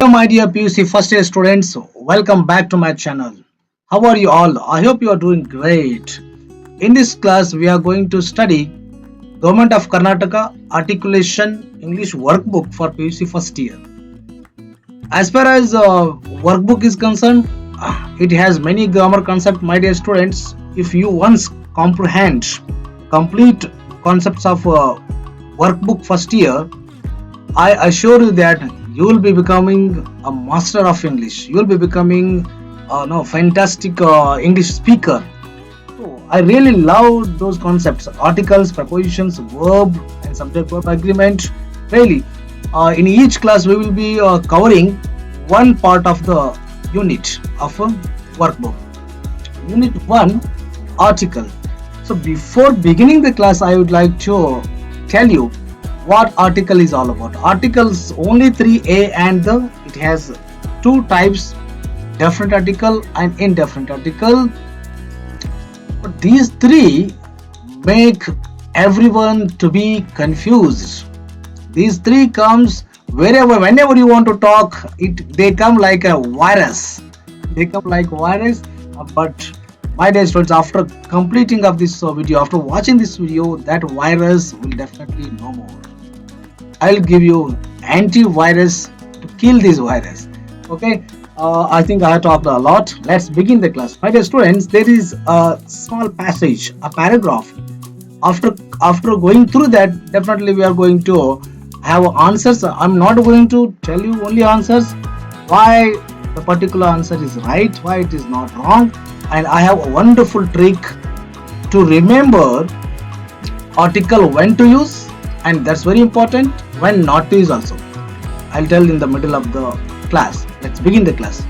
my dear PUC first year students. Welcome back to my channel. How are you all? I hope you are doing great. In this class, we are going to study Government of Karnataka Articulation English Workbook for PUC first year. As far as workbook is concerned, it has many grammar concepts, my dear students. If you once comprehend complete concepts of workbook first year, I assure you that you will be becoming a master of English. You will be becoming no fantastic English speaker. So I really love those concepts: articles, prepositions, verb, and subject-verb agreement. Really, in each class we will be covering one part of the unit of a workbook. Unit one, article. So before beginning the class, I would like to tell you what article is all about. Articles only three A and the it has two types: definite article and indefinite article. But these three make everyone to be confused. These three comes whenever you want to talk. They come like a virus. They come like virus. But my dear students, after completing of this video, after watching this video, that virus will definitely no more. I'll give you antivirus to kill this virus. Okay. I think I have talked a lot. Let's begin the class. My dear students, there is a small passage, a paragraph. After going through that, definitely we are going to have answers. I'm not going to tell you only answers, why the particular answer is right, why it is not wrong, and I have a wonderful trick to remember article when to use, and that's very important, when not to use also. I'll tell in the middle of the class. Let's begin the class.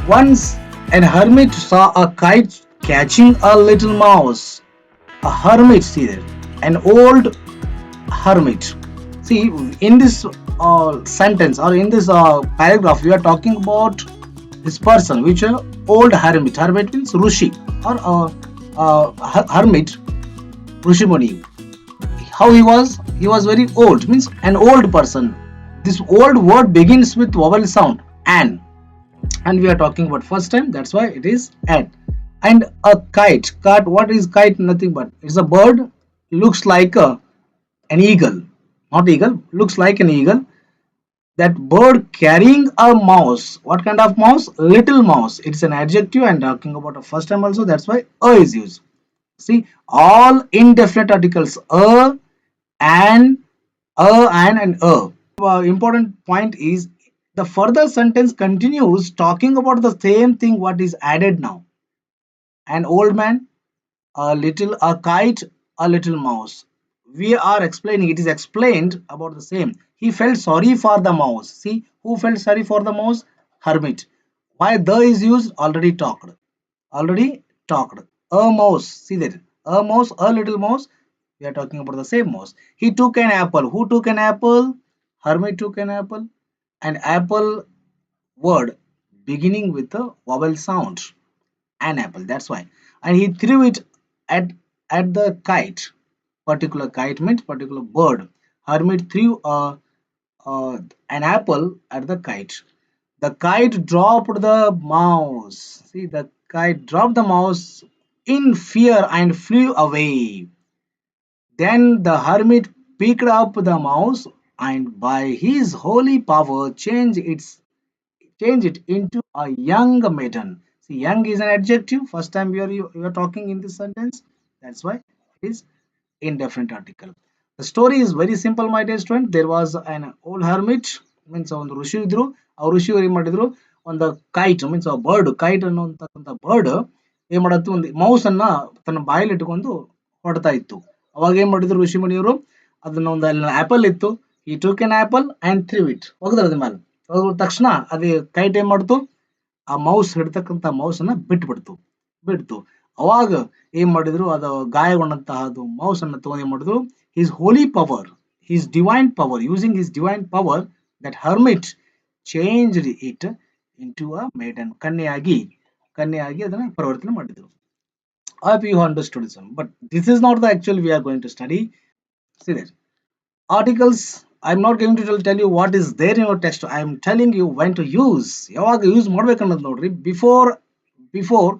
Once an hermit saw a kite catching a little mouse. A hermit, see there, an old hermit. See, in this sentence or in this paragraph, we are talking about this person, which is old hermit. Hermit means Rushi or hermit, Rushi Muni. How he was? He was very old, means an old person. This old word begins with vowel sound an, and we are talking about first time. That's why it is an. And a kite. Kite. What is kite? Nothing but it's a bird. Looks like an eagle. Not eagle. Looks like an eagle. That bird carrying a mouse. What kind of mouse? Little mouse. It's an adjective and talking about a first time also. That's why a is used. See, all indefinite articles an, and a. Important point is the further sentence continues talking about the same thing what is added now. An old man, a kite, a little mouse. We are explaining, it is explained about the same. He felt sorry for the mouse. See, who felt sorry for the mouse? Hermit. Why the is used? Already talked. Already talked. A mouse. See that. A mouse, a little mouse. We are talking about the same mouse. He took an apple. Who took an apple? Hermit took an apple. An apple word beginning with a vowel sound. An apple. That's why. And he threw it at the kite. Particular kite means particular bird. Hermit threw an apple at the kite. The kite dropped the mouse. See, the kite dropped the mouse in fear and flew away. Then the hermit picked up the mouse and by his holy power change it into a young maiden. See, young is an adjective. First time you are talking in this sentence. That's why it is indefinite article. The story is very simple, my dear student. There was an old hermit, means ಒಂದು ಋಷಿ ಇದ್ರು. ಆ ಋಷಿಯವರು ಏನ್ ಮಾಡಿದ್ರು, ಒಂದು kite means bird, kite ಅನ್ನುವಂತಕ್ಕಂಥ bird ಏನ್ ಮಾಡತ್ತು, ಒಂದು ಮೌಸ್ ಅನ್ನ ತನ್ನ ಬಾಯಲ್ಲಿ ಇಟ್ಕೊಂಡು ಹೊಡ್ತಾ ಇತ್ತು. ಅವಾಗ ಏನ್ ಮಾಡಿದ್ರು ಋಷಿ ಮುನಿಯವರು, ಅದನ್ನ ಒಂದು ಅಲ್ಲಿ ಆಪಲ್ ಇತ್ತು, ಈ took an apple and threw it, ಹೋಗದ್ರ ಅದ್ರ ಮೇಲೆ ಹೋದ ತಕ್ಷಣ ಅದೇ ಕೈಟ್ ಏನ್ ಮಾಡ್ತು, ಆ ಮೌಸ್ ಹಿಡ್ತಕ್ಕಂಥ ಮೌಸ್ ಅನ್ನ ಬಿಡ್ತು. ಅವಾಗ ಏನ್ ಮಾಡಿದ್ರು, ಅದು ಗಾಯಗೊಂಡಂತಹ ಅದು ಮೌಸ್ ಅನ್ನ ತಗೊಂಡು ಏನ್ ಮಾಡಿದ್ರು, his holy power, his divine power, using his divine power, that hermit changed it into a maiden, ಕನ್ಯೆಯಾಗಿ ಅದನ್ನ ಪರಿವರ್ತನೆ ಮಾಡಿದ್ರು. I hope you understood this one, but this is not the actual we are going to study. See there, articles I'm not going to tell you what is there in your text. I'm telling you when to use. ಯಾವಾಗ use ಮಾಡ್ಬೇಕನ್ನೋದು ನೋಡ್ರಿ. Before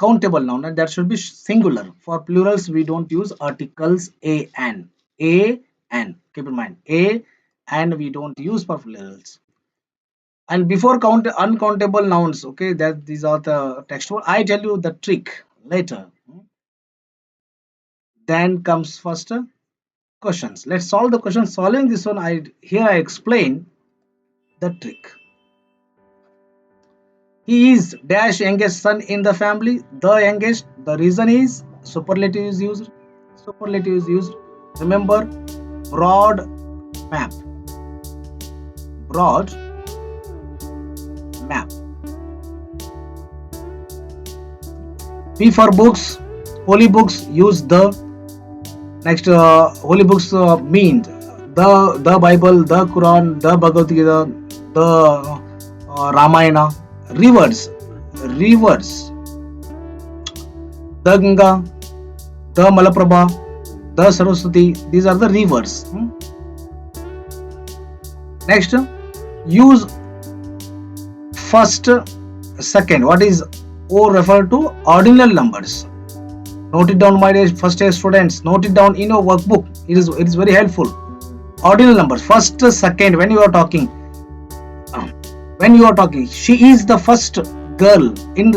countable noun, and that should be singular. For plurals we don't use articles a and keep in mind a and we don't use for plurals. And before uncountable nouns, okay, that these are the textual. I tell you the trick later. Then comes first questions. Let's solve the question. Solving this one, I explain the trick. He is dash youngest son in the family. The youngest. The reason is superlative is used. Superlative is used. Remember, broad map. Broad map. P for books. Holy books use the. Next, holy books mean the Bible, the Quran, the Bhagavad Gita, the Ramayana. Rivers, the Ganga, the Malaprabha, the Saraswati. These are the rivers. Next, use first, second. What is O refer to? Ordinal numbers. Note it down, my dear first year students. Note it down in your workbook. It is very helpful. Ordinal numbers, first, second. When you are talking, she is the first girl in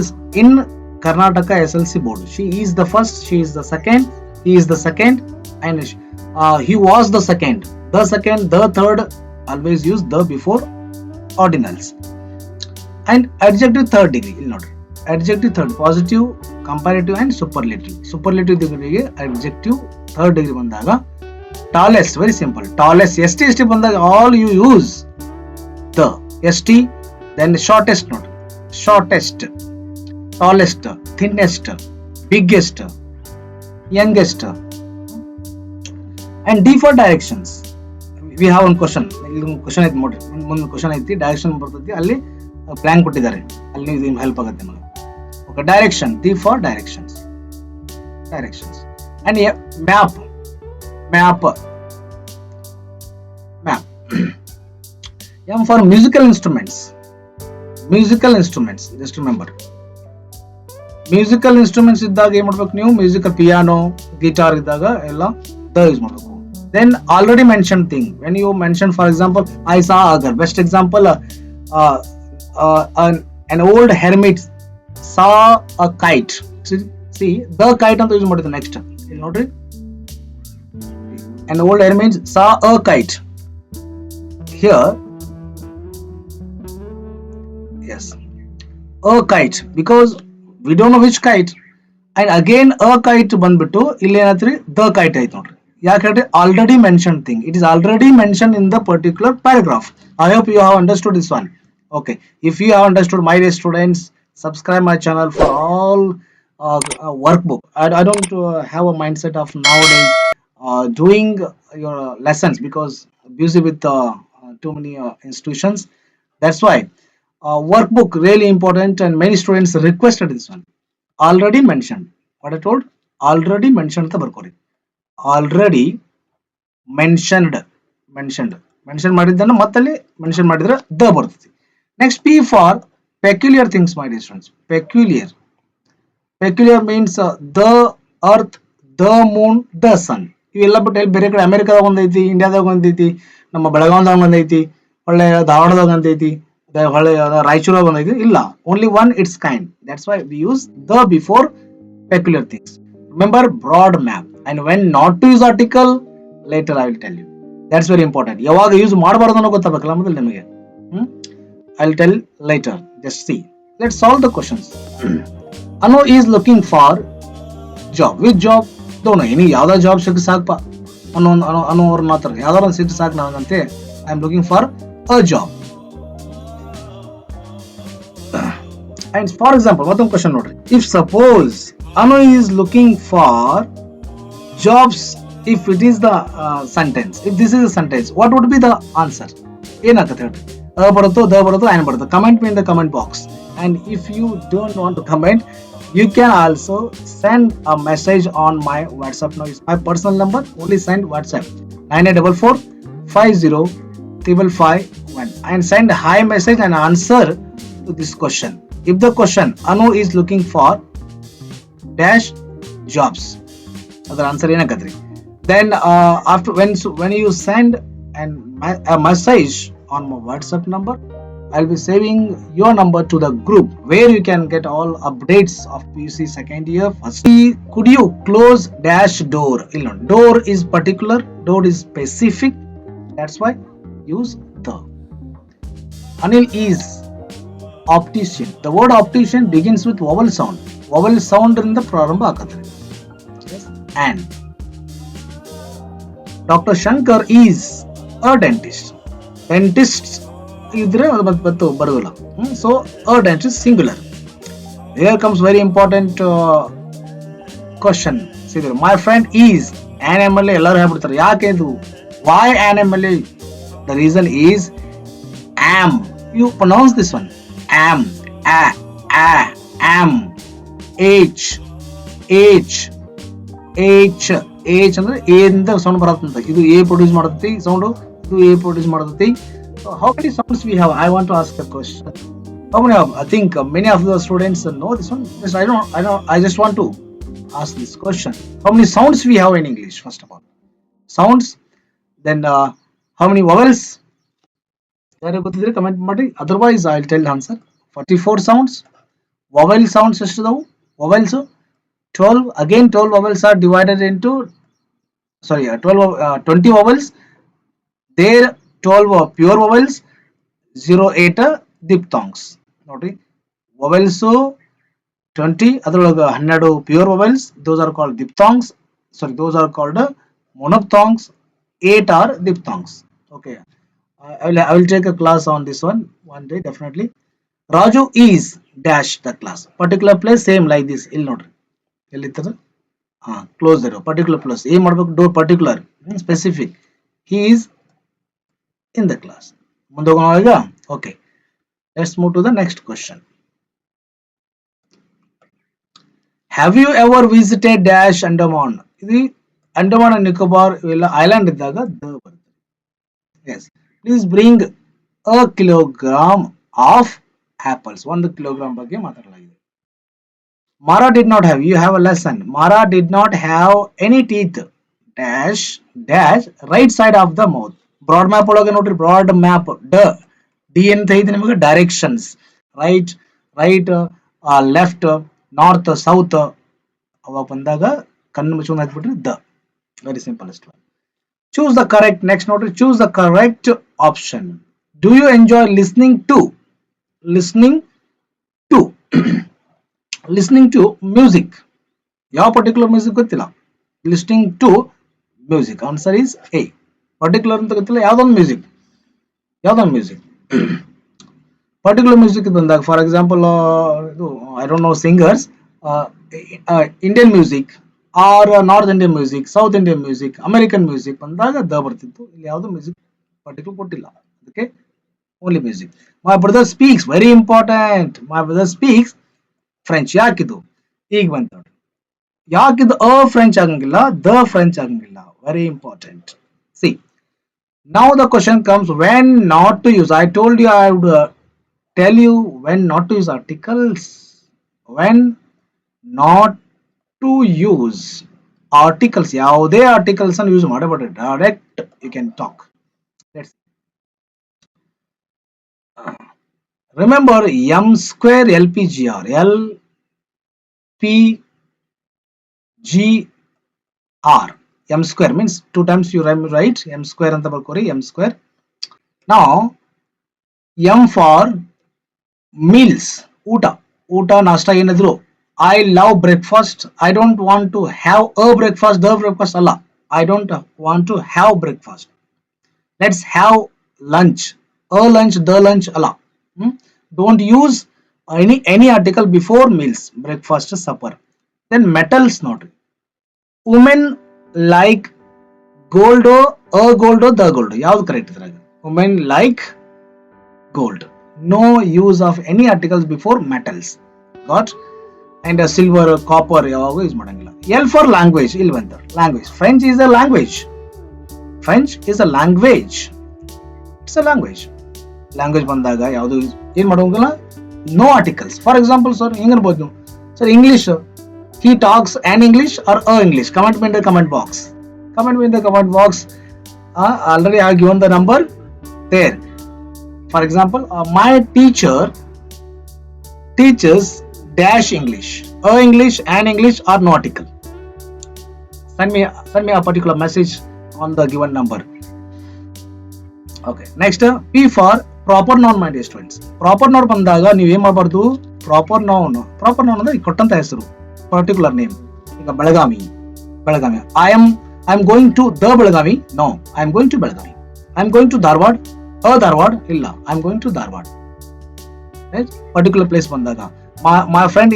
Karnataka SLC board. She is the first, she is the second, he is the second, and he was the second, the third. Always use the before ordinals. And adjective third degree, adjective third, positive, comparative and superlative. Superlative degree adjective third degree bandaga tallest, very simple. Tallest, st bandaga all you use the st. Then shortest note, shortest, tallest, thinnest, biggest, youngest. And D for directions. We have one question ಐತಿ ನೋಡ್ರಿ, ಮುಂದೆ question ಐತಿ, direction ಬರ್ತೈತಿ, ಅಲ್ಲಿ plan ಕೊಟ್ಟಿದ್ದಾರೆ, ಅಲ್ಲಿ ಇದು help ಆಗುತ್ತೆ ನಮಗೆ. Okay, direction, D for directions. And map. M for musical instruments. Just remember, musical instruments ಇದ್ದಾಗ ಏನ್ ಮಾಡ್ಬೇಕು ನೀವು? ಮ್ಯೂಸಿಕಲ್ ಪಿಯಾನೋ, ಗಿಟಾರ್ ಇದ್ದಾಗ ಎಲ್ಲ ದ ಯೂಸ್ ಮಾಡಬೇಕು. Then already mentioned thing, when you mention, for example, I saw Agar. Best example, an old hermit saw a kite. See the kite ಅಂತ use ಮಾಡಿದ್ರೆ next ಇಲ್ಲಿ ನೋಡ್ರಿ. An old hermit saw a kite. Here, yes, a kite, because we don't know which kite. And again a kite ಬಂದ್ಬಿಟ್ಟು ಇಲ್ಲಿ ಏನಾದ್ರಿ the kite ಆಯ್ತು ನೋಡ್ರಿ. ಯಾಕಂದ್ರೆ already mentioned thing, it is already mentioned in the particular paragraph. I hope you have understood this one. Okay, if you have understood, my dear students, subscribe my channel for all workbook. I don't have a mindset of nowadays doing your lessons because busy with too many institutions. That's why workbook really important, and many students requested this one. Already mentioned, what I told, already mentioned ಅಂತ ಬರ್ಕೋರಿ. Already mentioned ಮಾಡಿದ್ದನ್ನು ಮತ್ತಲ್ಲಿ mention ಮಾಡಿದ್ರೆ the ಬರ್ತದೆ. Next P for peculiar things, my dear students. Peculiar means the earth, the moon, the sun. ಇವೆಲ್ಲ ಬಿಟ್ಟು ಎಲ್ಲಿ ಬೇರೆ ಕಡೆ ಅಮೆರಿಕಾದಾಗ ಒಂದೈತಿ, ಇಂಡಿಯಾದಾಗ ಒಂದೈತಿ, ನಮ್ಮ ಬೆಳಗಾವದಾಗ ಒಂದೈತಿ, ಒಳ್ಳೆ ಧಾರವಾಡದಾಗ ಒಂದೈತಿ, ಒಳ್ಳೆ ರಾಯಚೂರಾಗ ಒಂದೈತಿ. ಇಲ್ಲ, only one its kind. That's why we use the before peculiar things. Remember, broad map. And when not to use article, later I will tell you. That's very important. ಯಾವಾಗ ಯೂಸ್ ಮಾಡಬಾರದು ಅನ್ನೋ ಗೊತ್ತಾಗಬೇಕಲ್ಲ ಮೊದಲು ನಿಮಗೆ. I will tell later. Just see. Let's solve the questions. Anu is looking for job. Which job? Don't know. Any ಯಾವ್ದೋ job ಸಿಕ್ಕ ಸಾಕಪ್ಪ ಅನ್ನೋ ಅವ್ರ ಮಾತ್ರ ಯಾವ್ದಾರ ಒಂದು ಸಿಕ್ಕ ಸಾಕು ನನಗಂತೆ. I am looking for a job. And for example, ಮತ್ತೊಂದು ಕ್ವಶನ್ ನೋಡ್ರಿ. If suppose Anu is looking for jobs, if it is the sentence, if this is a sentence, what would be the answer? ಏನಾಗುತ್ತೆ ಹೇಳ್ರಿ? ಅ ಬರುತ್ತೋ, the ಬರುತ್ತೋ, on ಬರುತ್ತೋ? Comment me in the comment box. And if you don't want to comment, you can also send a message on my WhatsApp. Now it's my personal number. Only send WhatsApp 9844 505551 and send hi message and answer to this question. If the question Anu is looking for dash jobs, ಅದರ answer ಏನಾಗದ್ರಿ? Then after when you send a message on my WhatsApp number, I'll be saving your number to the group where you can get all updates of PUC second year first. Could you close dash door? Door is particular, door is specific. That's why use the. Anil is optician. The word optician begins with vowel sound. Vowel sound in the prarambha akadre. Yes. And Dr. Shankar is a dentist. Dentist idre batu barulla. So a dentist singular. Here comes very important question. See, my friend is an MLA. Ellaru ಹೇಳ್ಬಿಡ್ತಾರೆ. ಯಾಕೆ ಇದು? Why an MLA? The reason is am. You pronounce this one. Am, am, H ಅಂದ್ರೆ A ಇಂದ sound ಬರತ್ತಂತ. ಇದು A produce ಮಾಡತೈತಿ sound, ಇದು A produce ಮಾಡತೈತಿ. So how many sounds we have? I want to ask a question. How many of? I think many of the students know this one. Yes, I just want to ask this question. How many sounds we have in English? First of all, sounds. Then how many vowels? ಯಾರು ಗೊತ್ತಿದ್ರೆ comment ಮಾಡಿ. Otherwise I will tell the answer. 44 sounds. Vowel sounds ಎಷ್ಟಿದಾವು? Vowels 12. Again 12 vowels are divided into 20 vowels. There 12 pure vowels, 08 diphthongs. ನೋಡ್ರಿ, vowels 20, ಅದರೊಳಗೆ 12 pure vowels. Those are called diphthongs. Those are called monophthongs. 8 are diphthongs. Okay. I will take a class on this one day definitely. Raju is dash the class. Particular place same like this. ಇಲ್ಲಿ ನೋಡ್ರಿ, ಎಲ್ಲಿರ್ತದೆ? Close ಇರೋ particular place. ಏನ್ ಮಾಡ್ಬೇಕು? Door particular specific. He is in the class. ಮುಂದೆ ಹೋಗೋಣ ಈಗ. Okay. Let's move to the next question. Have you ever visited dash Andaman? ಇದು Andaman and Nicobar ಇವೆಲ್ಲ ಐಲ್ಯಾಂಡ್ ಇದ್ದಾಗ ಬರುತ್ತೆ. Yes. Please bring a kilogram of apples. 1 kilogram ಬಗ್ಗೆ ಮಾತಾಡಲಾಗಿದೆ. Mara did not have. You have a lesson. Mara did not have any teeth. Dash right side of the mouth. Broad map ಒಳಗೆ ನೋಡ್ರಿ, broad map D ಅಂತ ಇದೆ ನಿಮಗೆ. Directions right, left, north, south ಅವಾಗ ಬಂದಾಗ ಕಣ್ಣು ಮುಚ್ಕೊಂಡು ಹಾಕ್ಬಿಟ್ರಿ the. Very simplest one. Choose the correct. Next note. Choose the correct option. Do you enjoy listening to listening to music? ಯಾವ particular music ಗೊತ್ತಿಲ್ಲ. Listening to music. Answer is A. Particular ಅಂತ ಗೊತ್ತಿಲ್ಲ. ಯಾವ್ದೊಂದು music particular music ಬಂದಾಗ, for example I don't know singers, Indian music or North Indian music, South Indian music, American music ಬಂದಾಗ the ಬರ್ತಿತ್ತು. ಇಲ್ಲಿ ಯಾವುದು music particular ಕೊಟ್ಟಿಲ್ಲ, ಅದಕ್ಕೆ only music. My brother speaks, very important, my brother speaks French. ಯಾಕಿದು ಈಗ ಬಂತ ನೋಡಿ, ಯಾಕಿದು ಫ್ರೆಂಚ್ ಆಗಂಗಿಲ್ಲ, ದ ಫ್ರೆಂಚ್ ಆಗಂಗಿಲ್ಲ. Very important. C, now the question comes, when not to use. I told you I would tell you when not to use articles. When not to use articles. ಯಾವುದೇ articles ಅನ್ನು use ಮಾಡಬೇಡಿ, direct you can talk. Let's remember m square LPGR. LPGR. m square means 2 times you write m square ಅಂತ ಬರ್ಕೋರಿ, m square. Now m for meals, ಊಟ ನಾಷ್ಟ ಏನಿದ್ರು. I love breakfast. I don't want to have a breakfast. The breakfast ಅಲ್ಲ, I don't want to have breakfast. Let's have lunch. A lunch, the lunch ಅಲ್ಲ. Don't use any article before meals, breakfast, supper. Then metals ನೋಡ್ರಿ. Women like gold, a gold, the gold. ಯಾವ್ದು correct ಇದ್ರಾಗ? Women like gold. No use of any articles before metals. Got? And silver, copper ಯಾವಾಗ use ಮಾಡಂಗಿಲ್ಲ. L for language. ಇಲ್ಲಿ ಬಂತ language. French is a language. French is a language. It's a language. Language ಬಂದಾಗ ಯಾವುದು ಏನು ಮಾಡೋಂಗಿಲ್ಲ, no articles. For example sir ಹೆಂಗೆ ಅನ್ಬೋದು ನೀವು sir, English he talks an English or a English. Comment me in the comment box. Comment me in the comment box. Already I have given the number there. For example, my teacher teaches dash English. A English, an English or no article. Send me a particular message on the given number. Okay. Next, P for proper noun, my dear students. Proper noun ಬಂದಾಗ ನೀವು ಏನು ಮಾಡಬಾರ್ದು, proper noun ಅಂದ್ರೆ ಕೊಟ್ಟಂತ ಹೆಸರು, particular name. ಈಗ Belagavi, I am going to the Belagavi. No, I am going to Belagavi. I am going to Dharwad. Dharwad ಇಲ್ಲ, I am going to Dharwad. Particular place ಬಂದಾಗ my friend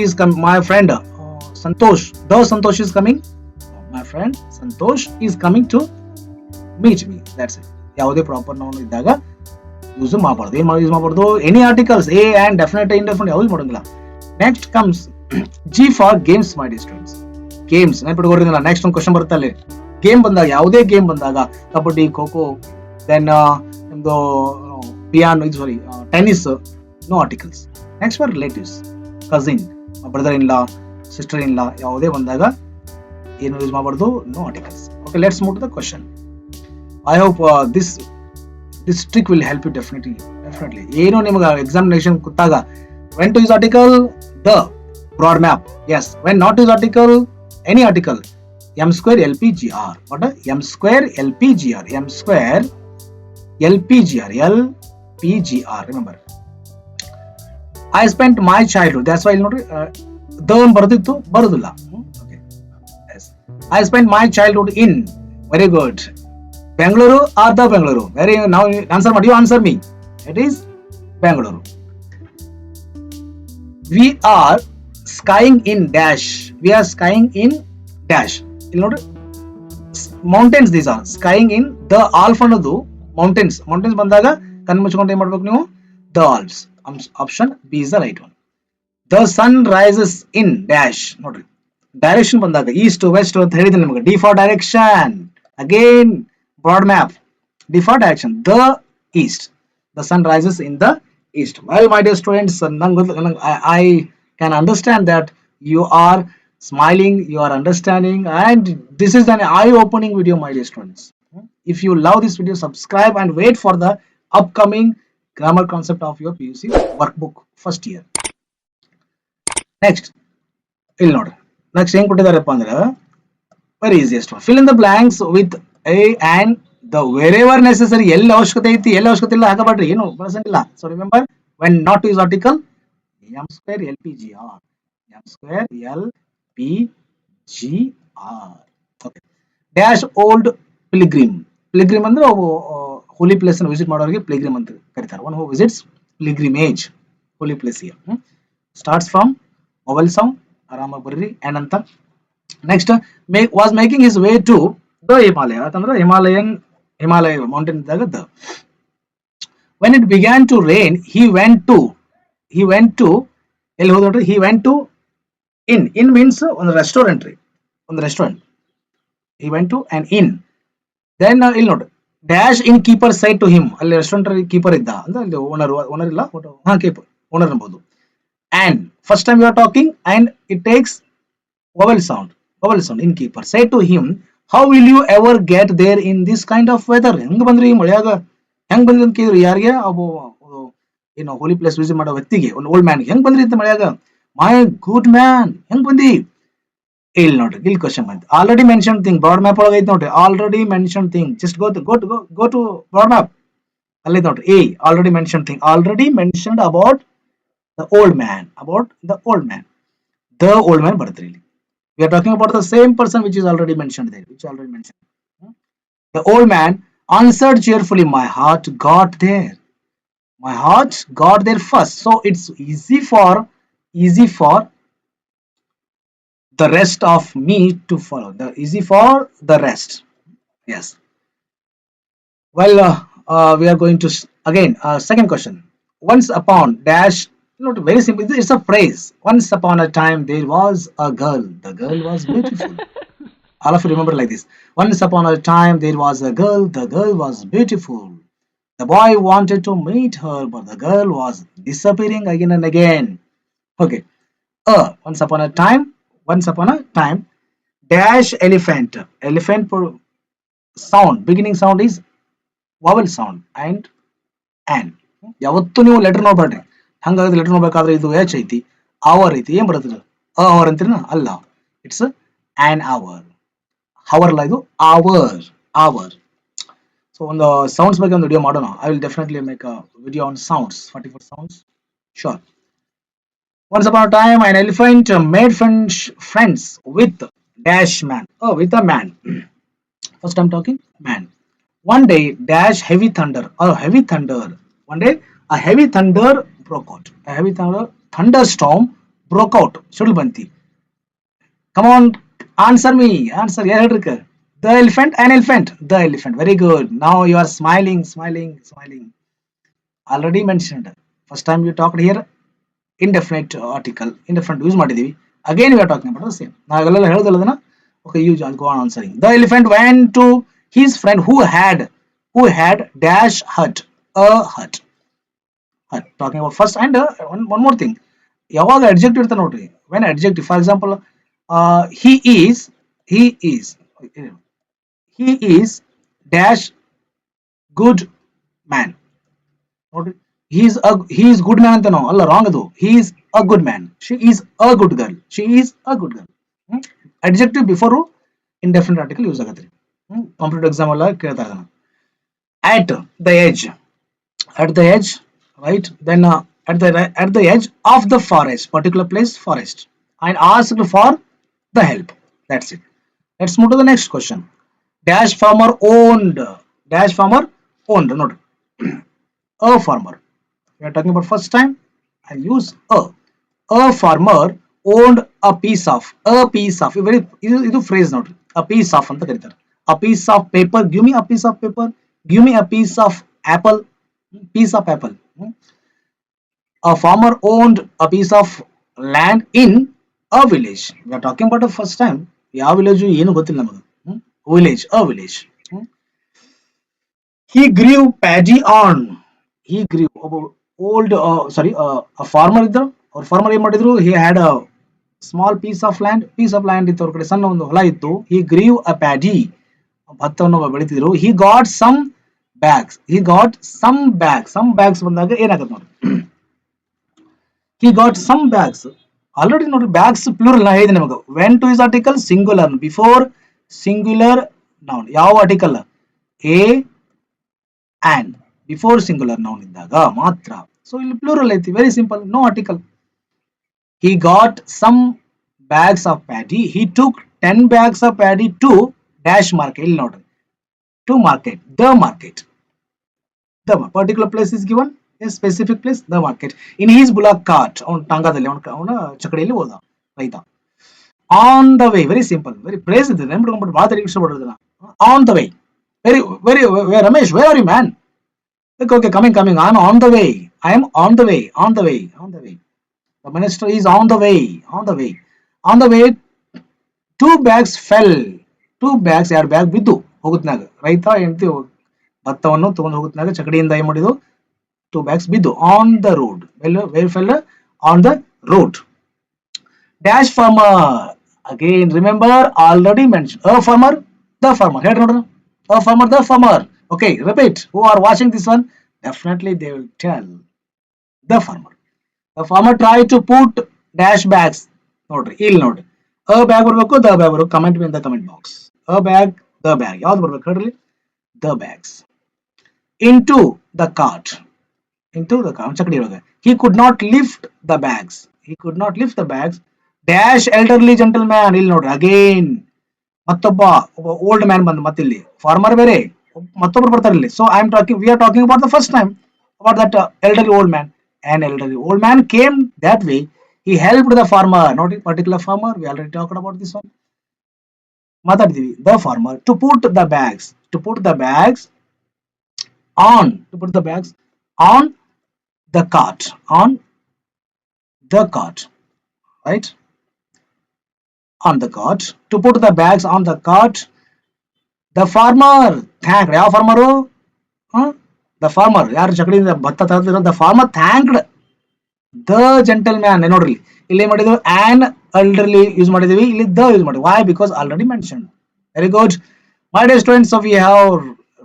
Santosh, the Santosh is coming. My friend Santosh is coming to meet me. That's it. ಯಾವುದೇ proper noun ಇದ್ದಾಗ use ಮಾಡಬಾರ್ದು. ಏನು use ಮಾಡಬಾರ್ದು, any articles, a and definite, indefinite ಯಾವ್ದು ಮಾಡೋಂಗಿಲ್ಲ. Next comes G for games, my dear students. Games ನೆನಪಿಟ್ಕೊಂಡಿಲ್ಲ. Next ಒಂದು question ಬರುತ್ತೆ ಅಲ್ಲಿ. ಗೇಮ್ ಬಂದಾಗ, ಯಾವುದೇ ಗೇಮ್ ಬಂದಾಗ, ಕಬಡ್ಡಿ, ಖೋ ಖೋ, ದೆನ್ ನಿಮ್ದು ಪಿಯಾನೋ, ಇದು sorry tennis, no articles. Next for relatives, cousin, brother in law, sister in law, ಯಾವುದೇ ಬಂದಾಗ ಏನು ಯೂಸ್ ಮಾಡಬಾರ್ದು, no articles. Okay, let's move to the question. I hope this trick will help you definitely. ಏನು ನಿಮಗೆ examination ಕೂತಾಗ, when to use article, the broad map. Yes, when not to use article, any article, m square lpgr. What m square lpgr? m square lpgr. Remember, I spent my childhood. That's why ನೋಡಿ the ಬರ್ದಿತ್ತು, ಬರುದಿಲ್ಲ. Okay, yes, I spent my childhood in. Very good. Bangalore or the Bangalore? Very, now answer. What do you answer me? It is Bangalore. We are skying in dash. We are skying in dash. You know, mountains. These are skying in the Alps ಅನ್ನೋದು mountains. Mountains ಬಂದಾಗ ಕಣ್ಣು ಮುಚ್ಚಿಕೊಂಡು ಏನು ಮಾಡಬೇಕು ನೀವು? The Alps. Option B is the right one. The sun rises in dash. ನೋಡ್ರಿ, direction ಬಂದಾಗ East West ಅಂತ ಹೇಳಿದ್ರೆ ನಿಮಗೆ D for direction. Again, broad map, D for direction, the east. The sun rises in the east. Well, my dear students, I can understand that you are smiling, you are understanding, and this is an eye-opening video, my dear students. If you love this video, subscribe and wait for the upcoming grammar concept of your PUC workbook first year. Next, ಇಲ್ಲಿ ನೋಡ್ರಿ, next ಹೆಂಗ್ ಕೊಟ್ಟಿದಾರಪ್ಪ ಅಂದ್ರೆ very easiest one. Fill in the blanks with a and the wherever necessary. ಎಲ್ಲಿ ಅವಶ್ಯಕತೆ ಐತಿ, ಎಲ್ಲಿ ಅವಶ್ಯಕತೆ ಇಲ್ಲ ಹಾಕಬೇಡ್ರಿ, ಏನು ಬಳಸಂಗಿಲ್ಲ. So remember, when not to use article, m square lpgr. m square lpgr. Okay. Dash old pilgrim. Pilgrim ಅಂದ್ರೆ ಹೋಲಿ ಪ್ಲೇಸ್ ಅನ್ನು ವಿಸಿಟ್ ಮಾಡೋರಿಗೆ ಪಿಲ್ಗ್ರಿಮ್ ಅಂತ ಕರೀತಾರೆ. One who visits pilgrimage, Holi place. Starts from mobile sound, ಆರಾಮಾಗಿ ಬರ್ರಿ and ಅಂತ. Next, was making his way to the Himalaya. ಅಂತಂದ್ರೆ Himalaya mountain ಇದ್ದಾಗ the. when it began to rain, he went to ಎಲ್ಲಿ ಹೋದ ನೋಡ್ರಿ, he went to in means ಒಂದು restaurant ರೀ, ಒಂದು restaurant. he went to an inn. then ಇಲ್ಲಿ ನೋಡ್ರಿ, dash innkeeper said to him. ಅಲ್ಲಿ ರೆಸ್ಟೋರೆಂಟ್ ಕೀಪರ್ ಇದ್ದ ಅಂದ್ರೆ ಅಲ್ಲಿ ಓನರ್ ಇಲ್ಲ, ಕೀಪರ್, ಓನರ್ ಅನ್ಬೋದು. and first time you are talking and it takes vowel sound in keeper. say to him, how will you ever get there in this kind of weather? ಹೆಂಗ್ ಬಂದ್ರಿ ಈ ಮಳೆಯಾಗ, ಹೆಂಗ್ ಬಂದ್ರಿ ಅಂತ ಕೇಳಿದ್ರು ಯಾರಿಗೆ, ಏನು ಹೋಲಿ ಪ್ಲೇಸ್ ವಿಸಿಟ್ ಮಾಡೋ ವ್ಯಕ್ತಿಗೆ, ಒಂದು ಓಲ್ಡ್ ಮ್ಯಾನ್, ಹೆಂಗ್ ಬಂದ್ರಿ ಅಂತ ಮಳೆಯಾಗ. ಮೈ ಗುಡ್ ಮ್ಯಾನ್, ಹೆಂಗ್ ಬಂದಿ. ಇಲ್ಲಿ ನೋಡ್ರಿ, ಇಲ್ಲಿ ಕ್ವಶನ್ ಬಂತು. Already mention thing, broad map ಒಳಗೆ ಐತಿ ನೋಡ್ರಿ, already mention thing. Just go to broad map. ಅಲ್ಲಿ ನೋಡ್ರಿ, a already mention thing, already mentioned about the old man. The old man ಬರುತ್ತೆ ಇಲ್ಲಿ. We are talking about the same person which is already mentioned there, The old man answered cheerfully, my heart got there first. So it's easy for the rest of me to follow. Easy for the rest. Yes. Well, we are going to again second question. Once upon dash. Not very simple. It's a phrase. Once upon a time there was a girl. The girl was beautiful. All of you remember like this. Once upon a time there was a girl. The girl was beautiful. The boy wanted to meet her, but the girl was disappearing again and again. Okay. Once upon a time. Once upon a time. Dash elephant. Elephant for sound. Beginning sound is vowel sound and ಯಾವತ್ತೂ ನೀವು letter ನೋಡ್ಬೇಡ್ರಿ. ಹಂಗಾದ್ರೆ letter ನೋಡ್ಬೇಕಾದ್ರೆ ಇದು H ಐತಿ, hour ಐತಿ, ಏನ್ ಬರ್ತದೆ hour ಅಂತೀರಿನ ಅಲ್ಲ, ಇಟ್ಸ್ ಆನ್ ಅವರ್. ಹವರ್ ಅಲ್ಲ, ಇದು ಅವರ್. ಅವರ್. ಸೊ ಒಂದು ಸೌಂಡ್ಸ್ ಬಗ್ಗೆ ಒಂದು ವಿಡಿಯೋ ಮಾಡೋಣ. I will definitely make a video on sounds, 44 sounds. Sure. Once upon a time, an elephant made friends with Dash man. Oh, with a man. First, I'm talking man. One day, Dash heavy thunder. Oh, heavy thunder. One day, a heavy thunder broke out. A heavy thunderstorm broke out. Shudulbanti. Come on, answer me. Answer. Yeah, the elephant. An elephant. The elephant. Very good. Now you are smiling, smiling, smiling. Already mentioned. First time you talked here. Indefinite article, indefinite use ಮಾಡಿದೀವಿ. Again we are talking about the same. ನಾವೆಲ್ಲ ಹೇಳೋದಲ್ಲದನ್ನ okay, you go on answering. The elephant went to his friend who had dash hut, a hut. Talking about first and one more thing. ಯಾವಾಗ adjective ಇರ್ತ ನೋಡ್ರಿ, when adjective, for example, he is he is he is dash good man. ನೋಡ್ರಿ, he is good man ಅಂತ ನಾವು ಅಲ್ಲ, wrong ಅದು. he is a good man. she is a good girl. she is a good girl. Adjective before indefinite article use ಆಗತ್ರಿ. Competitive exam ಎಲ್ಲ ಕೇಳ್ತಾ ಇದ್ದಾನೆ. at the edge, at the edge, right? Then at the edge of the forest, particular place, forest, and asked for the help. That's it. Let's move to the next question. Dash farmer owned. Dash farmer owned. Note. A farmer. We are talking about first time. I'll use a. A farmer owned a piece of. A piece of. ಇದು phrase ನೋಡ್ರಿ. A piece of ಅಂತ ಕರೀತಾರೆ. A piece of paper. Give me a piece of paper. Give me a piece of apple. Piece of apple. A farmer owned a piece of land in a village. We are talking about the first time. ಯಾವ village ಏನು ಗೊತ್ತಿಲ್ಲ ನಮಗೆ. Village. A village. He grew paddy on. He grew old a farmer ಇದ್ದ, ಅವ್ರ farmer ಏನ್ ಮಾಡಿದ್ರು, he had a small piece of land ಇತ್ತು ಅವ್ರ ಕಡೆ, ಸಣ್ಣ ಒಂದು ಹೊಲ ಇತ್ತು. he grew a paddy, ಭತ್ತವನ್ನು ಬೆಳಿತಿದ್ರು. he got some bags ಬಂದಾಗ ಏನಾಗುತ್ತೆ ನೋಡಿ, he got some bags. Already ನೋಡಿ ಬ್ಯಾಗ್ಸ್ ಪ್ಲೂರಲ್ ನಾ ಹೇಳಿದೆ ನಿಮಗೆ. when to is article singular, before singular noun. ಯಾವ article? a and before singular noun ಇದ್ದಾಗ ಮಾತ್ರ. ಸೊ ಇಲ್ಲಿ ಪ್ಲೂರಲ್ ಐತಿ, very simple, no article. he got some bags of paddy. he took 10 bags of paddy to dash market. ಇಲ್ಲಿ ನೋಡ್ರಿ, to market, the market. The particular place is given, a specific place, the market. in his bullock cart, ಅವನ ಟಾಂಗಾದಲ್ಲಿ, ಅವನ ಚಕಡಿಯಲ್ಲಿ ಹೋದ ರೈತ. on the way, very simple, very praise ಇದೆ, ನೆನ್ಬಿಟ್ಕೊಂಡ್ಬಿಟ್ಟು ಭಾಳ ತಲೆಗೆ ಇಷ್ಟಪಡೋದನ್ನ. on the way, very Ramesh, where are you man? Okay, coming, I'm on the way. I am on the way. The minister is on the way. On the way, 2 bags fell. 2 bags, 2 bag ಬಿದ್ದು ಹೋಗುತ್ನಾಗ. ರೈತ ಹೆಂಡತಿ ಭತ್ತವನ್ನು ತಗೊಂಡು ಹೋಗುತ್ನಾಗ ಚಕಡಿಯಿಂದ ಏನ್ ಮಾಡಿದ್ರು, 2 bags ಬಿದ್ದು. on the road. Where fell? On the road. Dash farmer. Again, remember, already mentioned. A farmer, the farmer. Head ನೋಡ್ರಿ, a farmer, the farmer. Okay, repeat. Who are watching this one? Definitely they will tell. The farmer. The farmer tried to put dash bags. ನೋಡ್ರಿ, ಇಲ್ಲಿ ನೋಡ್ರಿ, a bag ಬರಬೇಕು, the bag ಬರಬೇಕು. Comment in the comment box. A bag, the bag. ಯಾವ್ದು ಬರಬೇಕು ಹೇಳ್ರಿ? The bags. Into the cart. ಚಕಡಿ ಒಳಗೆ. He could not lift the bags. Dash elderly gentleman. ಇಲ್ಲಿ ನೋಡ್ರಿ, ಅಗೇನ್ ಮತ್ತೊಬ್ಬ ಓಲ್ಡ್ ಮ್ಯಾನ್ ಬಂದು, ಮತ್ತಿಲ್ಲಿ ಫಾರ್ಮರ್ ಬೇರೆ, ಮತ್ತೊಬ್ಬರು ಬರ್ತಾರೆ ಇಲ್ಲಿ. So we are talking about the first time about that elderly old man. An elderly old man came that way. He helped the farmer, not a particular farmer. We already talked about this one. ಮಾತಾಡ್ತೀವಿ, the farmer, to put the bags on the cart, right? on the cart. To put the bags on the cart, the farmer thanked. ಯಾವ farmer? The farmer. ಯಾರು ಚಕಡಿಯಿಂದ ಭತ್ತ ತರ್ತಿರೋ the farmer thanked the gentleman. ನೋಡ್ರಿ ಇಲ್ಲಿ ಮಾಡಿದ್ವಿ an elderly use ಮಾಡಿದೀವಿ, ಇಲ್ಲಿ the use ಮಾಡಿದ್ವಿ. Why? Because already mentioned. Very good. My dear students, so we have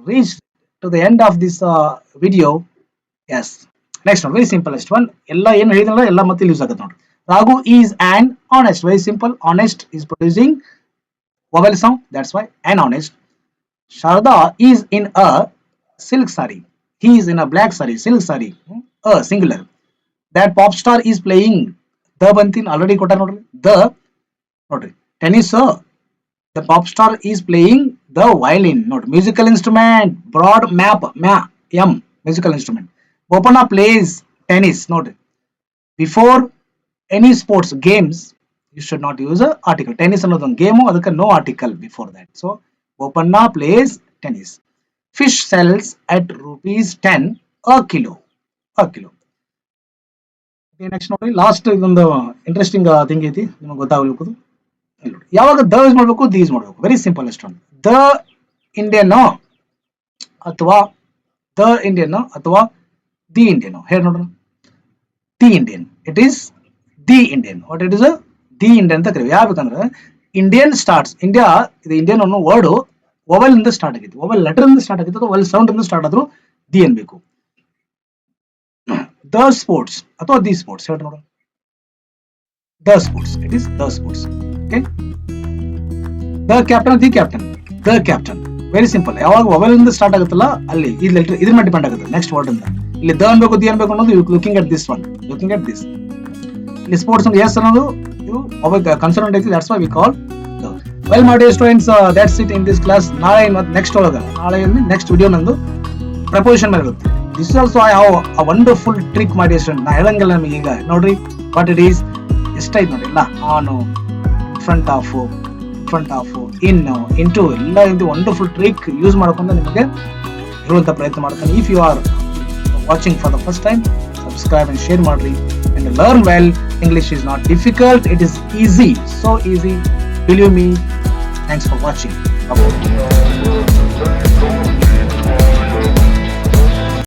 reached to the end of this video. Yes. Next one, very simplest one. ಎಲ್ಲ ಏನು ಹೇಳಿದ್ನಲ್ಲ ಎಲ್ಲ ಮತ್ತೆ ಯೂಸ್ ಆಗುತ್ತೆ ನೋಡ್ರಿ. Raghu is an honest. Very simple. Honest is producing vowel sound. That's why an honest. Sharda is in a silk saree. He is in a black saree. Silk saree. A singular. That pop star is playing. The bantin already ಕೊಟ್ಟ ನೋಡ್ರಿ. The ನೋಡ್ರಿ. Tennis. The pop star is playing the violin. Note musical instrument. Broad map. M. Musical instrument. Bopana plays tennis. Note before any sports games you should not use a article. Tennis ಅನ್ನೋದು ಒಂದು game, ಅದಕ್ಕೆ no article before that. So Bopanna plays tennis. Fish sells at ₹10 a kilo. A kilo. Okay, next ನೋಡಿ last ಇದೊಂದು interesting thing ಐತಿ, ನಿಮಗೆ ಗೊತ್ತಾಗಬೇಕು. ಯಾವಾಗ the use ಮಾಡಬೇಕು, ದಿ ಯೂಸ್ ಮಾಡಬೇಕು. ವೆರಿ ಸಿಂಪಲ್ ಅಷ್ಟು. ದ ಇಂಡಿಯನ್ ಅಥವಾ ದ ಇಂಡಿಯನ್ ಅಥವಾ ದಿ ಇಂಡಿಯನ್ ಹೇಳಿ ನೋಡ್ರಿ. The Indian. It is the Indian. What it is the Indian ಅಂತ ಕರೀವಿ. ಯಾಕಂದ್ರೆ ಇಂಡಿಯನ್ ಸ್ಟಾರ್ಟ್ಸ್, ಇಂಡಿಯಾ ಇದು ಇಂಡಿಯನ್ ಅನ್ನೋ ವರ್ಡ್ ವೊವೆಲ್ ಇಂದ ಸ್ಟಾರ್ಟ್ ಆಗಿತ್ತು, ವೊವೆಲ್ ಲೆಟರ್ ಇಂದ ಸ್ಟಾರ್ಟ್ ಆಗಿತ್ತು, ವೊವೆಲ್ ಸೌಂಡ್ ಇಂದ ಸ್ಟಾರ್ಟ್ ಆದ್ರೂ ದಿ ಅನ್ಬೇಕು. ದ ಸ್ಪೋರ್ಟ್ಸ್ ಅಥವಾ ದಿ ಸ್ಪೋರ್ಟ್ಸ್ ಹೇಳಿ ನೋಡ್ರಿ. The sports. It is the sports. Okay. The captain, the captain, the captain. Very simple. ಯಾವಾಗ ವೊವೆಲ್ ಇಂದ ಸ್ಟಾರ್ಟ್ ಆಗುತ್ತಲ್ಲ ಅಲ್ಲಿ ಈ ಲೆಟರ್ ಇದ್ರ ಮೇಲೆ ಡಿಪೆಂಡ್ ಆಗುತ್ತೆ ನೆಕ್ಸ್ಟ್ ವರ್ಡ್ ಇಂದ. ಇಲ್ಲಿ ದ ಅನ್ಬೇಕು, ದಿ ಅನ್ಬೇಕು ಅನ್ನೋದು looking at this one, looking at this. ಇಲ್ಲಿ ಸ್ಪೋರ್ಟ್ಸ್ ಅಂದ್ರೆ ಎಸ್ ಅನ್ನೋದು ಇದು ಅವಾಗ ಕನ್ಸರ್ನ್ ಐತಿ. That's why we call the. Well my dear students, that's it in this class. ನಾಳೆ ಮತ್ತೆ ನೆಕ್ಸ್ಟ್ ಒಳಗೆ ನಾಳೆ ನೆಕ್ಸ್ಟ್ ವಿಡಿಯೋ ನಂದು ಪ್ರಪೋಸಿಷನ್ ಮೇಲೆ ಇರುತ್ತೆ. This also I have a wonderful trick ಮಾಡಿ ಸ್ಟೂಡೆಂಟ್. ನಾ ಹೇಳಂಗಿಲ್ಲ ನಿಮಗೆ ಈಗ ನೋಡ್ರಿ ವಾಟ್ ಇಟ್ ಈಸ್. ಎಷ್ಟಾಯ್ತು ನೋಡಿ ಇಲ್ಲ, ಆನು, ಫ್ರಂಟ್ ಆಫ್, ಇನ್ನು, ಇಂಟು ಎಲ್ಲ ಇದು ವಂಡರ್ಫುಲ್ ಟ್ರಿಕ್ ಯೂಸ್ ಮಾಡ್ಕೊಂಡು ನಿಮಗೆ ಇರುವಂತ ಪ್ರಯತ್ನ ಮಾಡ್ತಾನೆ. If you are watching for the first time, subscribe and share ಮಾಡ್ರಿ. And learn well. English is not difficult. It is easy. So easy. Believe me. Thanks for watching. Bye.